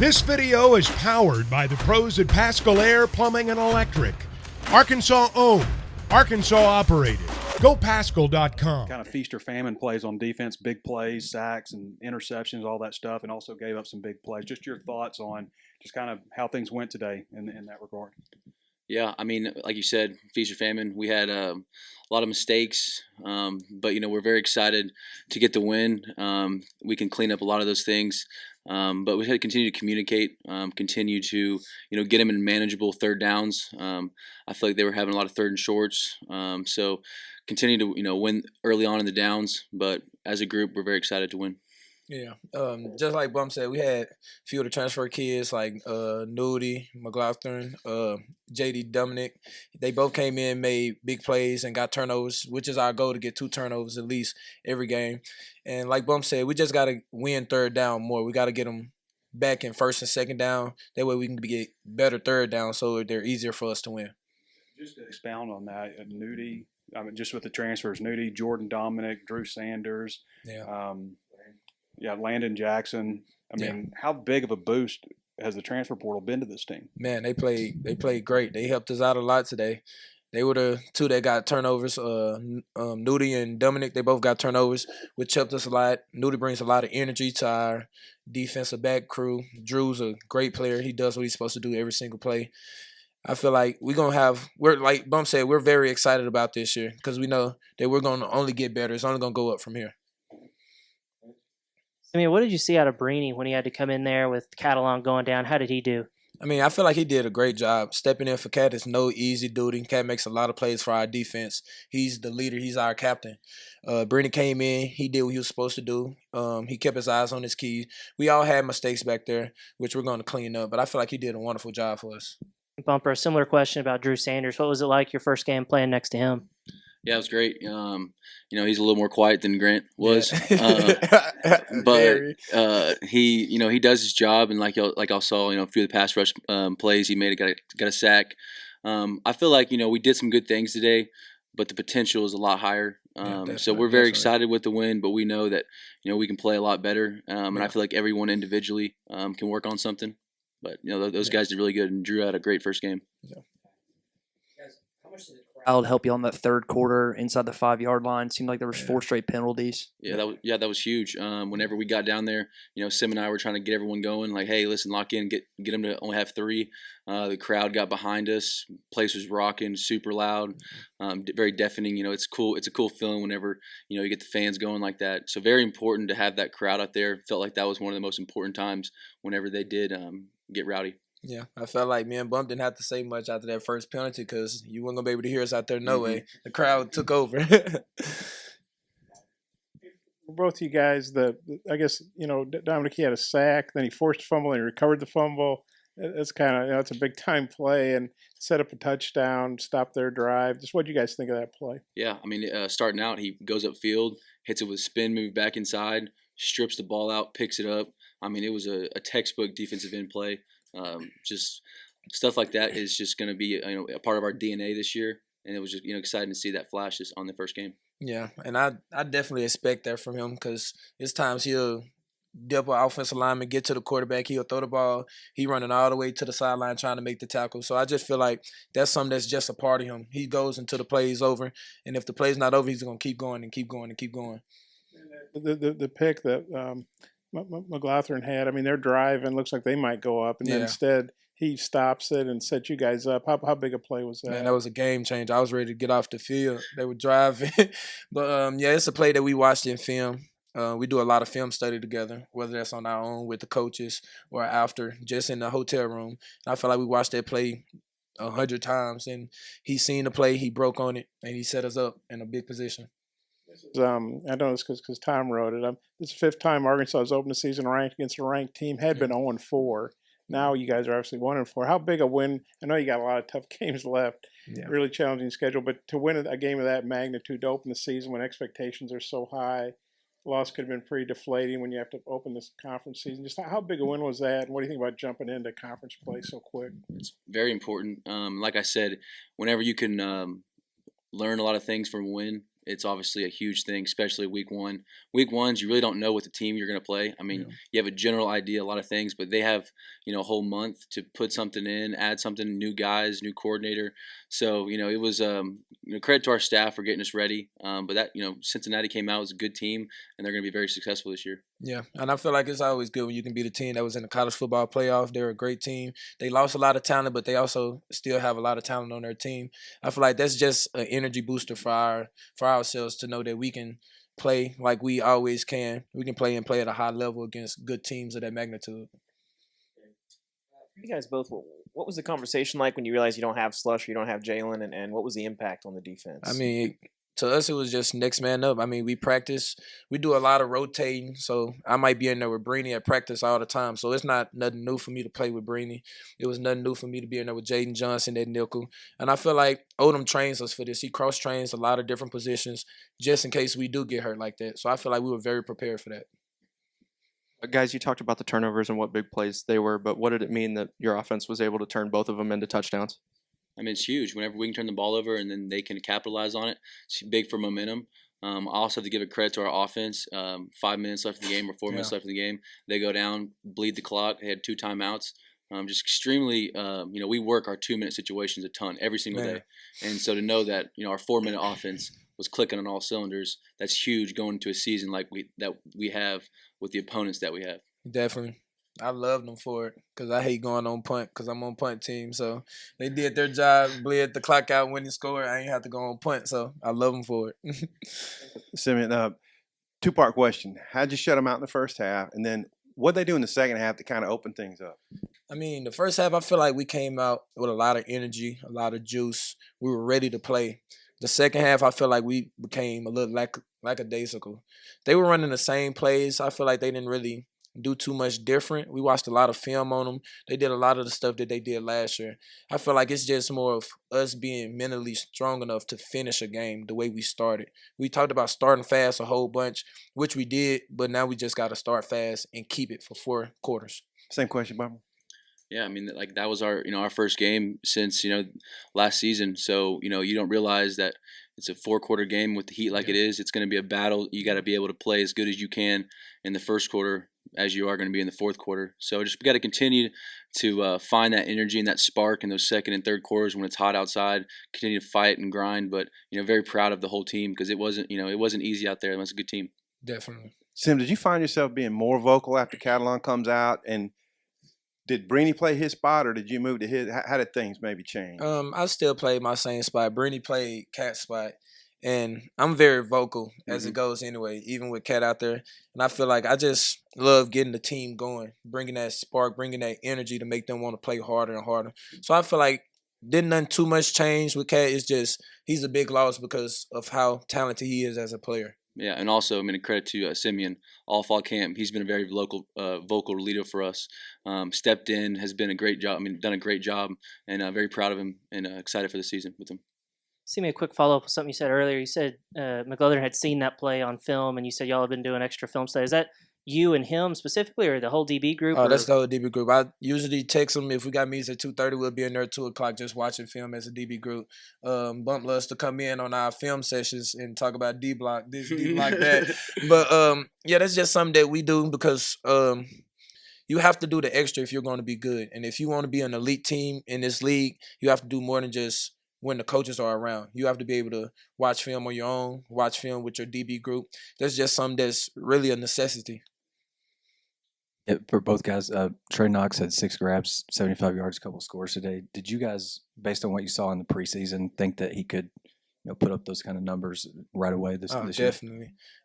This video is powered by the pros at Pascal Air Plumbing and Electric. Arkansas owned, Arkansas operated. GoPascal.com. Kind of feast or famine plays on defense, big plays, sacks, and interceptions, all that stuff, and also gave up some big plays. Just your thoughts on just kind of how things went today in that regard. Yeah, I mean, like you said, feast or famine. We had a lot of mistakes, but we're very excited to get the win. We can clean up a lot of those things, but we had to continue to communicate, continue to get them in manageable third downs. I feel like they were having a lot of third and shorts, so continue to win early on in the downs. But as a group, we're very excited to win. Yeah, just like Bum said, we had a few of the transfer kids like Nudie, McLaughlin, JD, Dominic. They both came in, made big plays, and got turnovers, which is our goal, to get 2 turnovers at least every game. And like Bum said, we just got to win third down more. We got to get them back in first and second down. That way we can get better third down so they're easier for us to win. Just to expound on that, Nudie, I mean, just with the transfers, Nudie, Jordan, Dominic, Drew Sanders. Yeah. Landon Jackson. I mean, how big of a boost has the transfer portal been to this team? Man, they played great. They helped us out a lot today. They were the 2 that got turnovers. Nudie and Dominic, they both got turnovers, which helped us a lot. Nudie brings a lot of energy to our defensive back crew. Drew's a great player. He does what he's supposed to do every single play. I feel like we're like Bum said, we're very excited about this year because we know that we're going to only get better. It's only going to go up from here. I mean, what did you see out of Brini when he had to come in there with Catalan going down? How did he do? I mean, I feel like he did a great job. Stepping in for Cat is no easy duty. Cat makes a lot of plays for our defense. He's the leader. He's our captain. Brini came in. He did what he was supposed to do. He kept his eyes on his keys. We all had mistakes back there, which we're going to clean up. But I feel like he did a wonderful job for us. Bumper, a similar question about Drew Sanders. What was it like your first game playing next to him? Yeah, it was great. He's a little more quiet than Grant was, but he does his job, and like I saw, a few of the pass rush plays he made, got a sack. I feel like we did some good things today, but the potential is a lot higher. So we're very excited with the win, but we know that we can play a lot better, and I feel like everyone individually can work on something. But those guys did really good, and Drew had a great first game. Yeah. How much did the crowd help you on that third quarter inside the 5-yard line? Seemed like there was 4 straight penalties. Yeah, that was huge. Whenever we got down there, Sim and I were trying to get everyone going. Like, hey, listen, lock in, get them to only have 3. The crowd got behind us. Place was rocking, super loud, very deafening. It's cool. It's a cool feeling whenever you get the fans going like that. So very important to have that crowd out there. Felt like that was one of the most important times whenever they did get rowdy. Yeah, I felt like me and Bump didn't have to say much after that first penalty because you weren't going to be able to hear us out there no way. The crowd took over. Both of you guys, I guess, Dominic, he had a sack, then he forced a fumble and he recovered the fumble. It's kind of, it's a big-time play and set up a touchdown, stop their drive. Just what do you guys think of that play? Yeah, I mean, starting out, he goes upfield, hits it with a spin move back inside, strips the ball out, picks it up. I mean, it was a textbook defensive end play. Just stuff like that is just going to be a part of our DNA this year, and it was just exciting to see that flash on the first game. Yeah, and I definitely expect that from him because there's times he'll dip an offensive lineman, get to the quarterback, he'll throw the ball, he running all the way to the sideline trying to make the tackle. So I just feel like that's something that's just a part of him. He goes until the play is over, and if the play's not over, he's going to keep going and keep going and keep going. The pick that McLaughlin had, I mean, they're driving, looks like they might go up, and then instead he stops it and sets you guys up. How big a play was that? Man, that was a game changer. I was ready to get off the field. They were driving. But, it's a play that we watched in film. We do a lot of film study together, whether that's on our own with the coaches or after, just in the hotel room. And I feel like we watched that play 100 times, and he's seen the play, he broke on it, and he set us up in a big position. I know this because Tom wrote it. This is the 5th time Arkansas has opened the season ranked against a ranked team. Had been 0-4. Now you guys are obviously 1-4. How big a win? I know you got a lot of tough games left. Yeah. Really challenging schedule, but to win a game of that magnitude to open the season when expectations are so high, loss could have been pretty deflating when you have to open this conference season. Just how big a win was that? And what do you think about jumping into conference play so quick? It's very important. Like I said, whenever you can learn a lot of things from a win, it's obviously a huge thing, especially week one. Week ones, you really don't know what the team you're going to play. I mean, you have a general idea, a lot of things, but they have, a whole month to put something in, add something, new guys, new coordinator. So, it was, credit to our staff for getting us ready. But that, Cincinnati came out as a good team, and they're going to be very successful this year. Yeah, and I feel like it's always good when you can beat a team that was in the college football playoff. They're a great team. They lost a lot of talent, but they also still have a lot of talent on their team. I feel like that's just an energy booster for ourselves to know that we can play like we always can. We can play at a high level against good teams of that magnitude. You guys both, what was the conversation like when you realized you don't have Slush or you don't have Jalen, and what was the impact on the defense? I mean, to us, it was just next man up. I mean, we practice. We do a lot of rotating, so I might be in there with Breeny at practice all the time. So it's not nothing new for me to play with Breeny. It was nothing new for me to be in there with Jaden Johnson at nickel. And I feel like Odom trains us for this. He cross-trains a lot of different positions just in case we do get hurt like that. So I feel like we were very prepared for that. Guys, you talked about the turnovers and what big plays they were, but what did it mean that your offense was able to turn both of them into touchdowns? I mean, it's huge. Whenever we can turn the ball over and then they can capitalize on it, it's big for momentum. I also have to give a credit to our offense. 5 minutes left in the game or 4 minutes left in the game. They go down, bleed the clock. They had 2 timeouts. Just extremely, we work our 2-minute situations a ton every single day. And so to know that, our 4-minute offense was clicking on all cylinders, that's huge going into a season like we have with the opponents that we have. Definitely. I loved them for it because I hate going on punt because I'm on punt team. So they did their job, bled the clock out, winning score. I ain't have to go on punt, so I love them for it. Simeon, 2-part question. How'd you shut them out in the first half? And then what'd they do in the second half to kind of open things up? I mean, the first half, I feel like we came out with a lot of energy, a lot of juice. We were ready to play. The second half, I feel like we became a little lackadaisical. They were running the same plays. I feel like they didn't really do too much different. We watched a lot of film on them. They did a lot of the stuff that they did last year. I feel like it's just more of us being mentally strong enough to finish a game the way we started. We talked about starting fast a whole bunch, which we did, but now we just got to start fast and keep it for 4 quarters. Same question, Barbara. Yeah, I mean, like that was our, our first game since, last season. So, you don't realize that it's a 4-quarter game with the heat like it is. It's going to be a battle. You got to be able to play as good as you can in the first quarter as you are going to be in the fourth quarter. So we got to continue to find that energy and that spark in those second and third quarters when it's hot outside. Continue to fight and grind, but very proud of the whole team because it wasn't easy out there. It was a good team. Definitely. Sim, did you find yourself being more vocal after Catalan comes out? And did Breeny play his spot, or did you move to his? How did things maybe change? I still played my same spot. Breeny played Cat's spot. And I'm very vocal as it goes anyway, even with Cat out there. And I feel like I just love getting the team going, bringing that spark, bringing that energy to make them want to play harder and harder. So I feel like didn't nothing too much change with Cat. It's just he's a big loss because of how talented he is as a player. Yeah, and also, I mean, a credit to Simeon all fall camp. He's been a very vocal leader for us. Stepped in, has been a great job. I mean, done a great job, and very proud of him and excited for the season with him. See me a quick follow-up with something you said earlier. You said McLeather had seen that play on film, and you said y'all have been doing extra film study. Is that you and him specifically, or the whole DB group? Oh, that's the whole DB group. I usually text them if we got meetings at 2:30. We'll be in there at 2:00 just watching film as a DB group. Bump us to come in on our film sessions and talk about D block, this D block, that. But yeah, that's just something that we do because you have to do the extra if you're going to be good, and if you want to be an elite team in this league, you have to do more than just when the coaches are around. You have to be able to watch film on your own, watch film with your DB group. That's just something that's really a necessity. Yeah, for both guys, Trey Knox had 6 grabs, 75 yards, a couple scores today. Did you guys, based on what you saw in the preseason, think that he could put up those kind of numbers right away this year?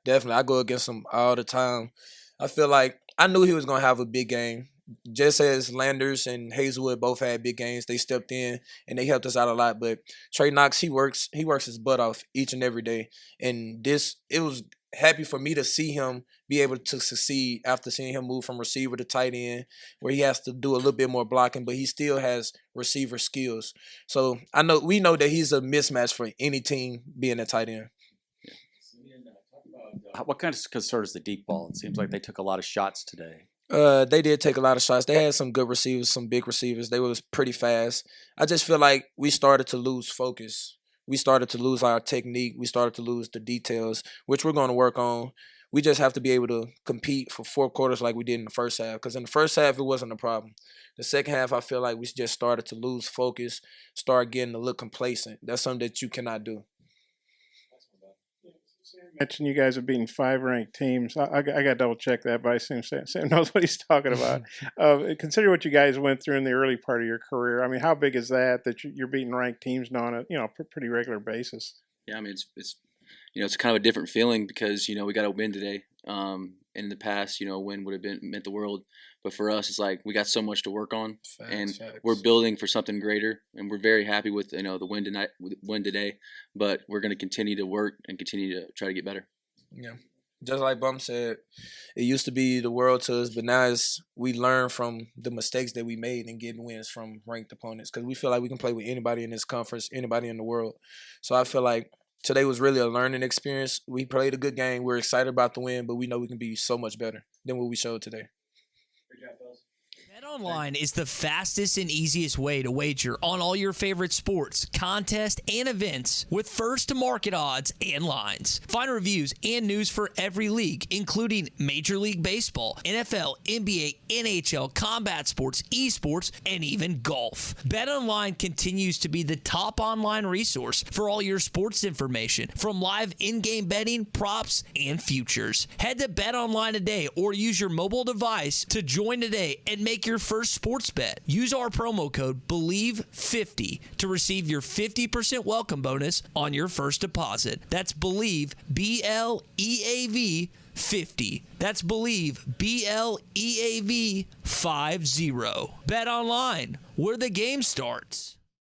Definitely. I go against him all the time. I feel like I knew he was going to have a big game. Just as Landers and Hazelwood both had big games, they stepped in and they helped us out a lot. But Trey Knox, he works his butt off each and every day. And it was happy for me to see him be able to succeed after seeing him move from receiver to tight end, where he has to do a little bit more blocking, but he still has receiver skills. So we know that he's a mismatch for any team being a tight end. What kind of concerns the deep ball? It seems like they took a lot of shots today. They did take a lot of shots. They had some good receivers, some big receivers. They was pretty fast. I just feel like we started to lose focus we started to lose our technique. We started to lose the details, which we're going to work on. We just have to be able to compete for 4 quarters like we did in the first half. Because in the first half, it wasn't a problem. The second half, I feel like we just started to lose focus, start getting a little complacent. That's something that you cannot do. Mentioned you guys have beaten 5 ranked teams. I got to double check that, but I assume Sam knows what he's talking about. Consider what you guys went through in the early part of your career. I mean, how big is that you're beating ranked teams on a pretty regular basis? Yeah, I mean it's it's kind of a different feeling because we got to win today. In the past, a win would have meant the world, but for us, it's like we got so much to work on, facts. We're building for something greater, and we're very happy with the win today. But we're going to continue to work and continue to try to get better. Yeah, just like Bum said, it used to be the world to us, but now we learn from the mistakes that we made and getting wins from ranked opponents because we feel like we can play with anybody in this conference, anybody in the world. So I feel like today was really a learning experience. We played a good game. We're excited about the win, but we know we can be so much better than what we showed today. BetOnline is the fastest and easiest way to wager on all your favorite sports, contests, and events with first-to-market odds and lines. Find reviews and news for every league, including Major League Baseball, NFL, NBA, NHL, combat sports, esports, and even golf. BetOnline continues to be the top online resource for all your sports information, from live in-game betting, props, and futures. Head to BetOnline today or use your mobile device to join today and make your first sports bet. Use our promo code BELIEVE50 to receive your 50% welcome bonus on your first deposit. That's BELIEVE, BLEAV 50. That's BELIEVE, BLEAV 50. Bet online, where the game starts.